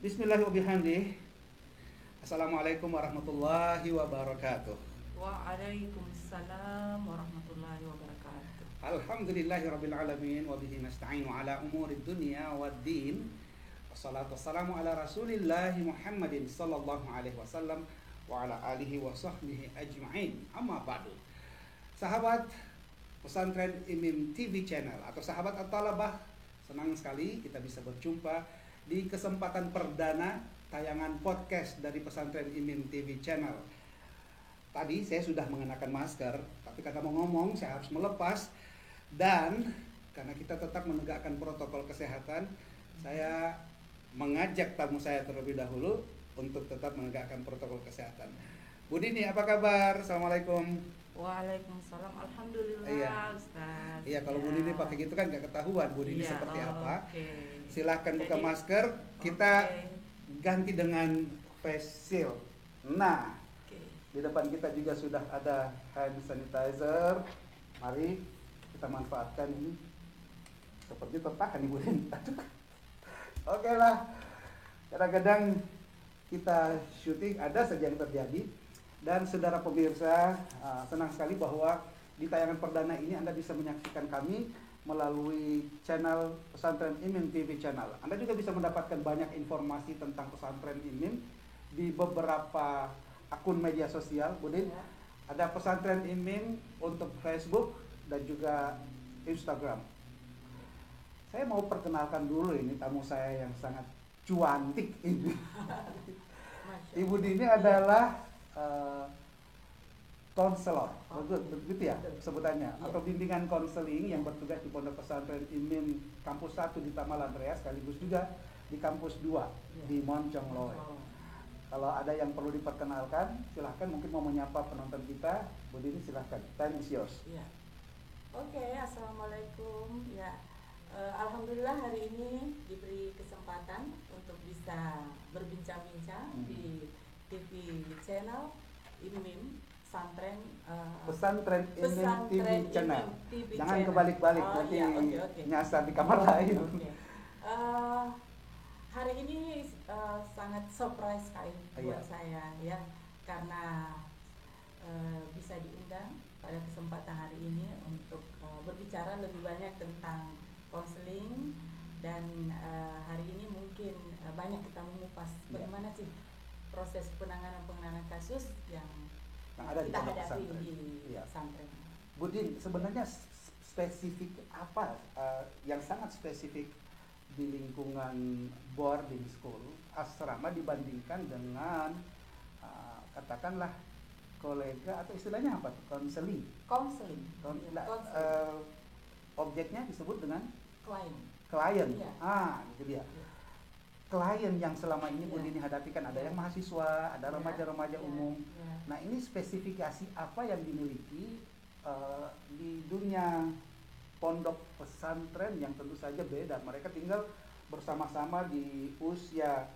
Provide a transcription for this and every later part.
Bismillahirrahmanirrahim. Assalamualaikum warahmatullahi wabarakatuh. Waalaikumsalam warahmatullahi wabarakatuh. Alhamdulillahirabbil alamin wa bihi nasta'inu ala umurid dunya waddin. Wassalatu wassalamu ala Rasulillah Muhammadin sallallahu alaihi wasallam wa ala alihi wa sahbihi ajma'in. Amma ba'du. Sahabat Pesantren IMIM TV Channel atau sahabat At-Talabah, senang sekali kita bisa berjumpa di kesempatan perdana tayangan podcast dari Pesantren IMIM TV Channel. Tadi saya sudah mengenakan masker, tapi karena mau ngomong saya harus melepas. Dan karena kita tetap menegakkan protokol kesehatan, saya mengajak tamu saya terlebih dahulu untuk tetap menegakkan protokol kesehatan. Bu Dini, apa kabar? Assalamualaikum. Waalaikumsalam. Alhamdulillah, Iya. Ustaz. Iya, kalau Bu Dini pakai gitu kan nggak ketahuan Bu Dini Iya, seperti apa. oke. Silahkan buka Jadi, masker, kita oke. ganti dengan face shield. Nah, Oke. di depan kita juga sudah ada hand sanitizer. Mari kita manfaatkan ini. Seperti tertahan Ibu Dini. Oke lah. Kadang-kadang kita syuting ada saja yang terjadi. Dan saudara pemirsa, senang sekali bahwa di tayangan perdana ini Anda bisa menyaksikan kami melalui channel Pesantren IMIM TV Channel. Anda juga bisa mendapatkan banyak informasi tentang Pesantren IMIM di beberapa akun media sosial. Budin, Ya. ada Pesantren IMIM untuk Facebook dan juga Instagram. Saya mau perkenalkan dulu ini tamu saya yang sangat cuantik ini. Masya Ibu Allah. Dini adalah konselor, Oke. begitu ya Betul. sebutannya, Iya. atau bimbingan konseling yang bertugas di Pondok Pesantren IMIM Kampus 1 di Tamalan Rea, sekaligus juga di Kampus 2 Iya. di Moncong Loe. Oh. Kalau ada yang perlu diperkenalkan, silahkan, mungkin mau menyapa penonton kita. Bu Dini silahkan, time is yours. Iya. Oke, assalamualaikum. Ya, alhamdulillah hari ini diberi kesempatan untuk bisa berbincang-bincang di TV channel IMIM Pesantren IMIM TV Channel. TV Jangan Channel. kebalik-balik, Oh, nanti iya, oke. nyasar di kamar lain. Oke. Eh, hari ini sangat surprise sekali buat Iya. saya ya, karena bisa diundang pada kesempatan hari ini untuk berbicara lebih banyak tentang konseling. Dan hari ini mungkin banyak kita mengupas Iya. bagaimana sih proses penanganan kasus yang Ada di kita Pondok hadapi Pesantren. di Iya. pesantren. Bu Din, sebenarnya spesifik apa yang sangat spesifik di lingkungan boarding school asrama dibandingkan dengan katakanlah kolega atau istilahnya apa? Konseling. Konseling, Nah, konseling, objeknya disebut dengan klien. klien. Iya. Itu dia. Klien yang selama ini Bu Iya. Dini hadapi kan ada Iya. yang mahasiswa, ada Iya. remaja-remaja Iya. umum. Iya. Nah, ini spesifikasi apa yang dimiliki di dunia pondok pesantren yang tentu saja beda. Mereka tinggal bersama-sama di usia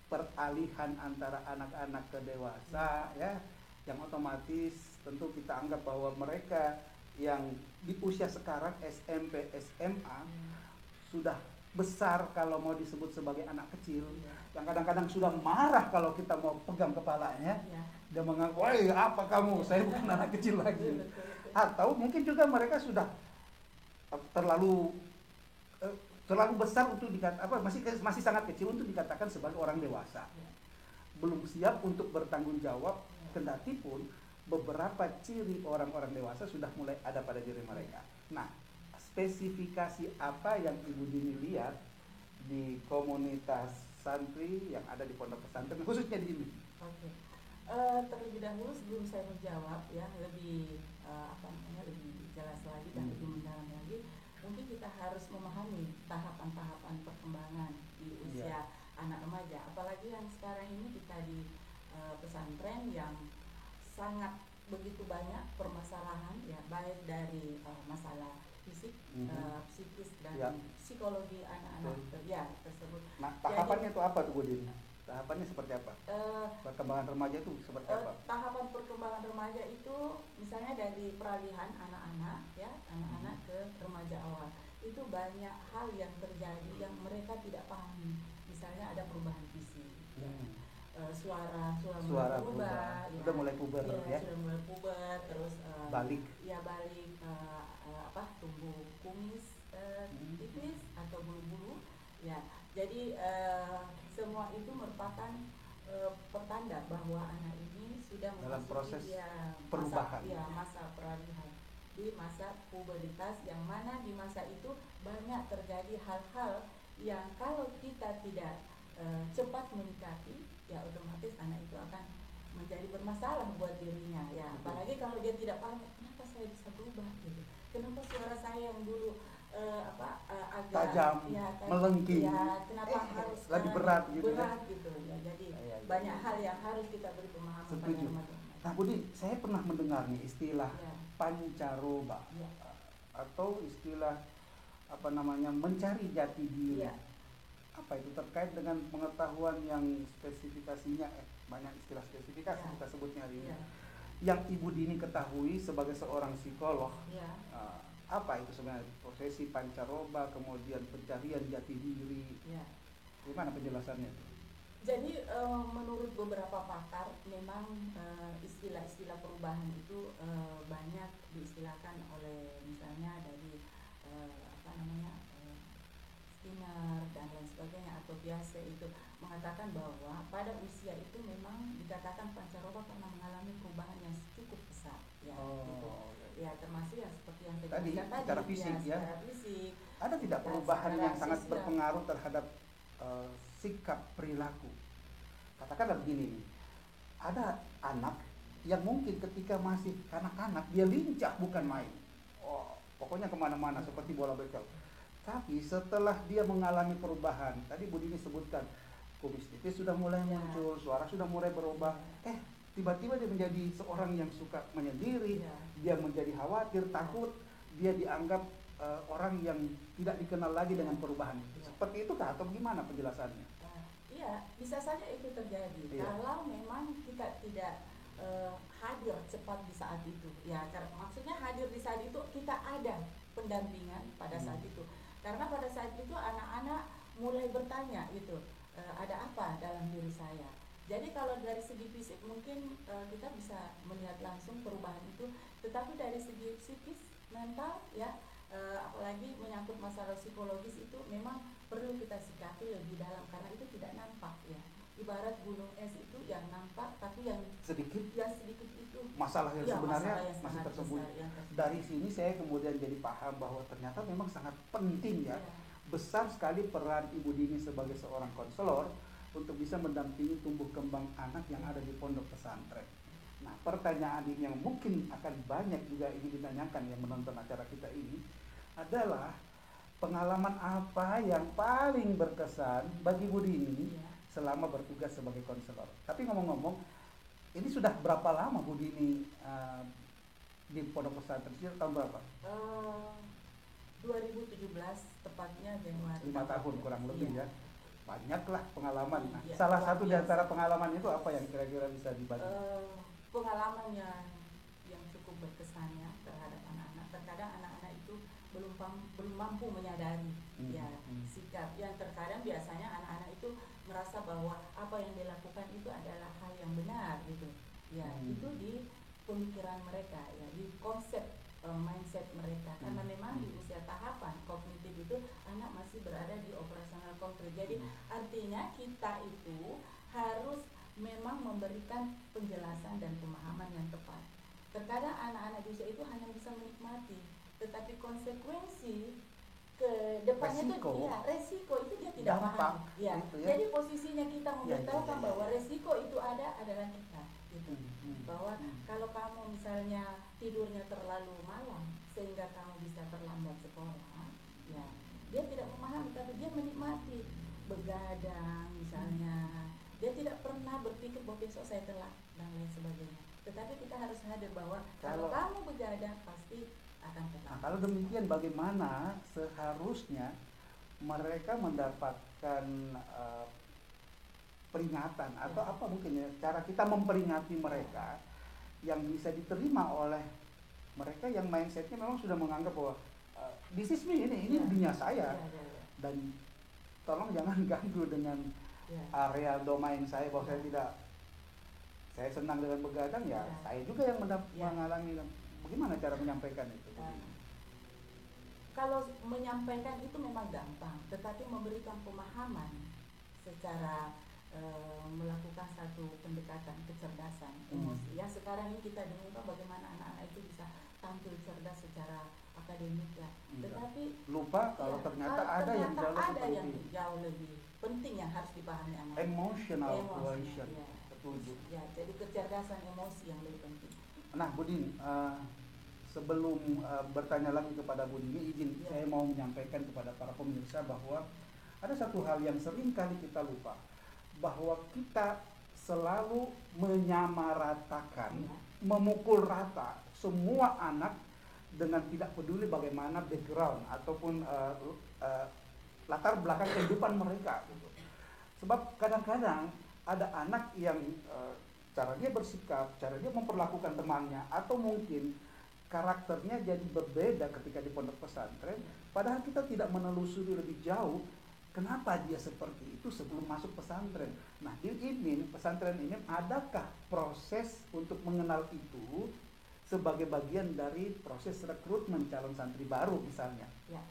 peralihan antara anak-anak ke dewasa, ya, yang otomatis tentu kita anggap bahwa mereka yang di usia sekarang SMP, SMA sudah besar kalau mau disebut sebagai anak kecil, Iya. yang kadang-kadang sudah marah kalau kita mau pegang kepalanya. Iya. Dia menganggap, woi apa kamu, saya bukan anak kecil lagi. Betul, betul. Atau mungkin juga mereka sudah terlalu besar untuk masih sangat kecil untuk dikatakan sebagai orang dewasa. Iya. Belum siap untuk bertanggung jawab, Iya. kendati pun beberapa ciri orang-orang dewasa sudah mulai ada pada diri mereka. Nah, spesifikasi apa yang Ibu Dini lihat di komunitas santri yang ada di pondok pesantren, khususnya di ini? Oke. Terlebih dahulu sebelum saya menjawab ya lebih lebih jelas lagi dan lebih mendalam lagi, mungkin kita harus memahami tahapan-tahapan perkembangan di usia anak remaja. Apalagi yang sekarang ini kita di pesantren yang sangat begitu banyak permasalahan ya, baik dari masalah fisik, psikis dan Ya. psikologi anak-anak ya tersebut. Nah, tahapannya itu apa tuh Bu Dini? Tahapannya seperti apa? Eh, Perkembangan remaja itu seperti apa? tahapan perkembangan remaja itu misalnya dari peralihan anak-anak ya, anak-anak ke remaja awal. Itu banyak hal yang terjadi yang mereka tidak pahami. Misalnya ada perubahan fisik. suara mulai berubah, ya. Udah mulai puber ya. Sudah mulai puber, terus balik tumbuh kumis tipis atau bulu-bulu ya. Jadi semua itu merupakan pertanda bahwa anak ini sudah dalam proses perubahan, masa peralihan, di masa pubertas, yang mana di masa itu banyak terjadi hal-hal yang kalau kita tidak cepat menyikapi, ya otomatis anak itu akan menjadi bermasalah buat dirinya ya. Apalagi kalau dia tidak paham, kenapa saya bisa berubah gitu, kenapa suara saya yang dulu agak tajam, melengking, kenapa harus lebih berat gitu ya. Jadi banyak hal yang harus kita beri pemahaman pada remaja. Nah Budi, saya pernah mendengar nih istilah pancaroba atau istilah mencari jati diri. Apa itu terkait dengan pengetahuan yang spesifikasinya banyak istilah spesifikasi kita sebutnya hari ini, yang Ibu Dini ketahui sebagai seorang psikolog. Apa itu sebenarnya prosesi pancaroba, kemudian pencarian jati diri? Gimana penjelasannya? Jadi menurut beberapa pakar memang istilah-istilah perubahan itu banyak diistilahkan oleh misalnya dari Skinner dan lain sebagainya, atau biasa itu mengatakan bahwa pada usia itu memang dikatakan pancaroba karena mengalami perubahan yang cukup besar ya. Ya termasuk yang seperti yang tadi secara fisik secara fisik. Ada tidak perubahan yang sangat berpengaruh terhadap sikap perilaku? Katakanlah begini, ada anak yang mungkin ketika masih kanak-kanak dia lincah bukan main, pokoknya kemana-mana seperti bola bekel. Tapi setelah dia mengalami perubahan, tadi Bu Dini sebutkan kumis tipis sudah mulai muncul, suara sudah mulai berubah, tiba-tiba dia menjadi seorang yang suka menyendiri, dia menjadi khawatir, takut, dia dianggap orang yang tidak dikenal lagi dengan perubahan. Seperti itu kah atau gimana penjelasannya? Iya, bisa saja itu terjadi kalau memang kita tidak hadir cepat di saat itu. Ya, maksudnya hadir di saat itu kita ada pendampingan pada saat itu. Karena pada saat itu anak-anak mulai bertanya gitu, ada apa dalam diri saya. Jadi kalau dari segi fisik mungkin kita bisa melihat langsung perubahan itu, tetapi dari segi psikis, mental ya, apalagi menyangkut masalah psikologis itu memang perlu kita sikapi lebih dalam karena itu tidak nampak ya. Ibarat gunung es itu yang nampak tapi yang sedikit itu masalah yang sebenarnya masih tersembunyi. Dari sini saya kemudian jadi paham bahwa ternyata memang sangat penting ya. Besar sekali peran Ibu Dini sebagai seorang konselor untuk bisa mendampingi tumbuh kembang anak yang ada di pondok pesantren. Nah, pertanyaan ini yang mungkin akan banyak juga ini ditanyakan yang menonton acara kita ini adalah pengalaman apa yang paling berkesan bagi Bu Dini selama bertugas sebagai konselor. Tapi ngomong-ngomong, ini sudah berapa lama Bu Dini di pondok pesantren? Tahun berapa? 2017 tepatnya Januari. 5 tahun kurang lebih ya. Banyaklah pengalaman. Nah, salah satu di antara pengalaman itu apa yang kira-kira bisa dibagi? Pengalaman yang cukup berkesannya terhadap anak-anak. Terkadang anak-anak itu belum mampu menyadari sikap. Yang terkadang biasanya anak-anak itu merasa bahwa apa yang dilakukan itu adalah hal yang benar gitu. Ya, itu di pemikiran mereka ya, di konsep mindset mereka, karena memang di usia tahapan kognitif itu anak masih berada di operasional konkret. Jadi artinya kita itu harus memang memberikan penjelasan dan pemahaman yang tepat. Terkadang anak-anak di usia itu hanya bisa menikmati, tetapi konsekuensi ke depannya resiko itu dia tidak paham. Ya. Gitu ya. Jadi posisinya kita memberitahukan bahwa resiko itu adalah kita. Gitu. Bahwa kalau kamu misalnya tidurnya terlalu malam sehingga kamu bisa terlambat sekolah, ya dia tidak memahami, tapi dia menikmati begadang misalnya. Dia tidak pernah berpikir bahwa besok saya telat dan lain sebagainya. Tetapi kita harus sadar bahwa kalau kamu begadang pasti akan telat. Nah, kalau demikian bagaimana seharusnya mereka mendapatkan peringatan atau apa mungkin ya cara kita memperingati mereka yang bisa diterima oleh mereka yang mindsetnya memang sudah menganggap bahwa this is me, ini dunia saya dan tolong jangan ganggu dengan Ya. area domain saya bahwa saya tidak, saya senang dengan begadang ya, Ya. saya juga yang Ya. mengalami. Bagaimana cara menyampaikan itu? Dan kalau menyampaikan itu memang gampang, tetapi memberikan pemahaman secara melakukan satu pendekatan kecerdasan emosi. Ya sekarang ini kita dengar bagaimana anak-anak itu bisa tampil cerdas secara akademik ya. Tetapi lupa kalau ya, ternyata ada yang jauh lebih yang penting. jauh lebih penting yang harus dipahami anak. Emotional quotient. Ya. Setuju. Ya, jadi kecerdasan emosi yang lebih penting. Nah, Budini, sebelum bertanya lagi kepada Budini, izin saya mau menyampaikan kepada para pemirsa bahwa ada satu hal yang sering kali kita lupa, bahwa kita selalu menyamaratakan, memukul rata semua anak dengan tidak peduli bagaimana background ataupun latar belakang kehidupan mereka gitu. Sebab kadang-kadang ada anak yang cara dia bersikap, cara dia memperlakukan temannya, atau mungkin karakternya jadi berbeda ketika di pondok pesantren, padahal kita tidak menelusuri lebih jauh kenapa dia seperti itu sebelum masuk pesantren. Nah, di IMIN, pesantren ini, adakah proses untuk mengenal itu sebagai bagian dari proses rekrutmen calon santri baru misalnya? Ya,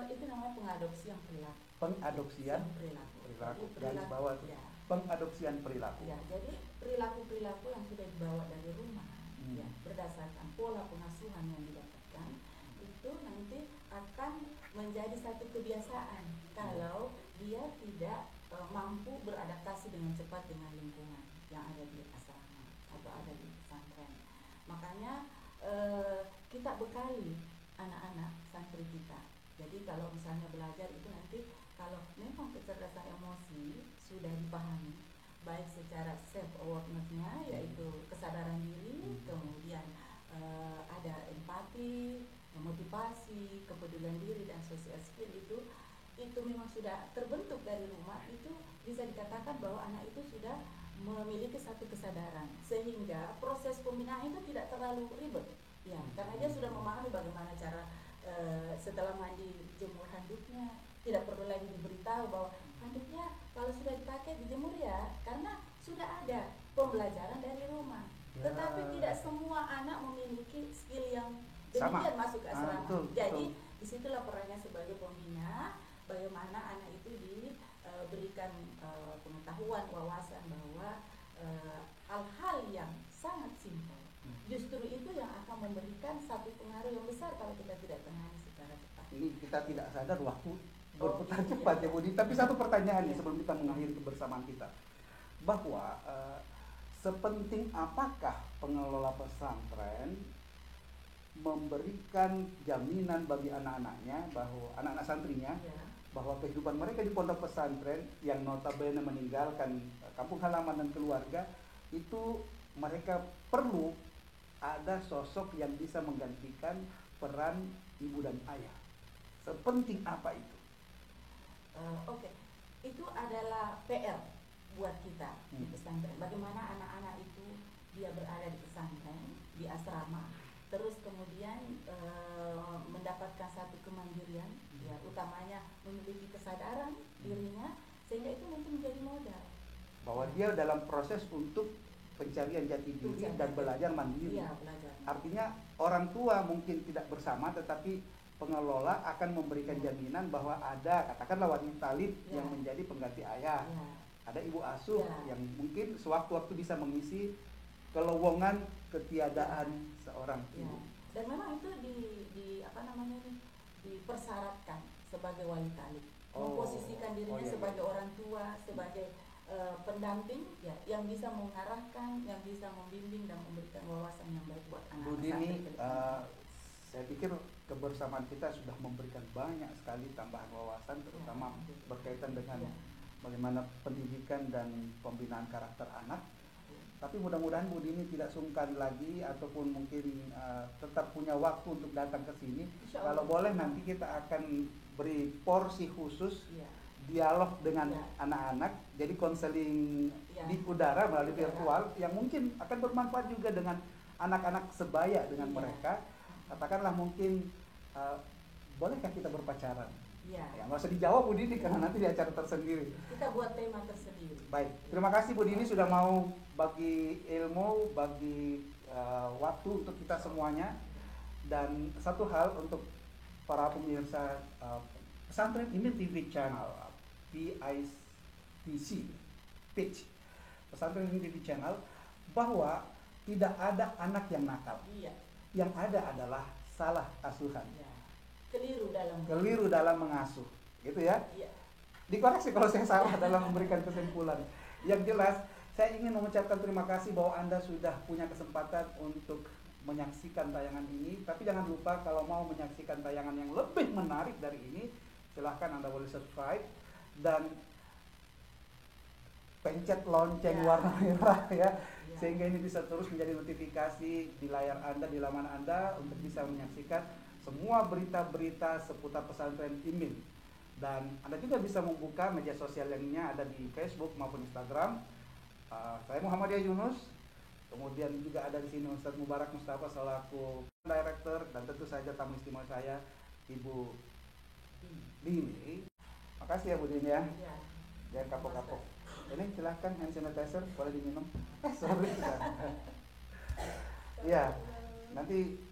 itu namanya pengadopsian perilaku. Pengadopsian perilaku. Garis bawah tuh. Ya. Pengadopsian perilaku. Ya, jadi perilaku-perilaku yang sudah dibawa dari rumah, ya, berdasarkan pola pengasuhan yang didapatkan, itu nanti akan menjadi satu kebiasaan kalau dia tidak mampu beradaptasi dengan cepat dengan lingkungan yang ada di asrama atau ada di pesantren. Makanya kita bekali anak-anak santri kita. Jadi kalau misalnya belajar itu nanti kalau memang kecerdasan emosi sudah dipahami, baik secara self awareness-nya yaitu kesadaran diri, kemudian ada empati, motivasi, kepedulian diri dan social skill itu memang sudah terbentuk dari rumah, itu bisa dikatakan bahwa anak itu sudah memiliki satu kesadaran sehingga proses pembinaan itu tidak terlalu ribet ya, karena dia sudah memahami bagaimana cara setelah mandi jemur handuknya, tidak perlu lagi diberitahu bahwa handuknya kalau sudah dipakai dijemur ya, karena sudah ada pembelajaran dari rumah ya. Tetapi tidak semua anak memiliki skill yang demikian masuk ke asrama. Jadi disitulah perannya sebagai pembina, bagaimana anak itu diberikan pengetahuan, wawasan bahwa hal-hal yang sangat simpel justru itu yang akan memberikan satu pengaruh yang besar kalau kita tidak tangani secara cepat. Ini kita tidak sadar waktu berputar cepat ya Budi. Tapi satu pertanyaan nih sebelum kita mengakhiri kebersamaan kita, bahwa sepenting apakah pengelola pesantren memberikan jaminan bagi anak-anaknya, bahwa anak-anak santrinya bahwa kehidupan mereka di pondok pesantren yang notabene meninggalkan kampung halaman dan keluarga itu, mereka perlu ada sosok yang bisa menggantikan peran ibu dan ayah. Sepenting apa itu? Oke. Itu adalah PR buat kita di pesantren. Bagaimana anak-anak itu dia berada di pesantren, di asrama, terus kemudian mendapatkan satu kemandirian, ya, utamanya memiliki kesadaran dirinya, sehingga itu nanti menjadi modal. Bahwa dia dalam proses untuk pencarian jati diri dan belajar mandiri. Iya, belajar. Artinya orang tua mungkin tidak bersama, tetapi pengelola akan memberikan jaminan bahwa ada, katakanlah wanita talib yang menjadi pengganti ayah. Ada ibu asuh yang mungkin sewaktu-waktu bisa mengisi kelowongan ketiadaan seorang ibu. Dan memang itu dipersyaratkan sebagai wali talib, memposisikan dirinya sebagai orang tua, sebagai pendamping ya, yang bisa mengarahkan, yang bisa membimbing dan memberikan wawasan yang baik buat anak-anak santri. Saya pikir kebersamaan kita sudah memberikan banyak sekali tambahan wawasan, terutama berkaitan dengan bagaimana pendidikan dan pembinaan karakter anak. Tapi mudah-mudahan Bu Dini tidak sungkan lagi ataupun mungkin tetap punya waktu untuk datang ke sini. Kalau boleh nanti kita akan beri porsi khusus dialog dengan anak-anak, jadi konseling di udara melalui virtual yang mungkin akan bermanfaat juga dengan anak-anak sebaya dengan mereka. Katakanlah mungkin bolehkah kita berpacaran? Iya. Ya, nggak usah dijawab Bu Dini karena nanti di acara tersendiri. Kita buat tema tersendiri. Baik, terima kasih Bu Dini sudah mau bagi ilmu, bagi waktu untuk kita semuanya. Dan satu hal untuk para pemirsa Pesantren Imin TV Channel, PITC, Pitch, Pesantren Imin TV Channel, bahwa tidak ada anak yang nakal. Iya. Yang ada adalah salah asuhan. Ya. Keliru dalam mengasuh, gitu ya. Iya. Dikoreksi kalau saya salah dalam memberikan kesimpulan. Yang jelas, saya ingin mengucapkan terima kasih bahwa Anda sudah punya kesempatan untuk menyaksikan tayangan ini. Tapi jangan lupa kalau mau menyaksikan tayangan yang lebih menarik dari ini, silahkan Anda boleh subscribe dan pencet lonceng warna merah ya. Sehingga ini bisa terus menjadi notifikasi di layar Anda, di laman Anda untuk bisa menyaksikan semua berita-berita seputar pesantren Imin. Dan Anda juga bisa membuka media sosial lainnya, ada di Facebook maupun Instagram. Saya Muhammadiyah Yunus, kemudian juga ada di sini Ustadz Mubarak Mustafa selaku Director, dan tentu saja tamu istimewa saya Ibu Dini. Makasih ya Bu Dini ya. Jangan kapok-kapok. Ini silahkan hand sanitizer boleh diminum. Sorry. Ya, nanti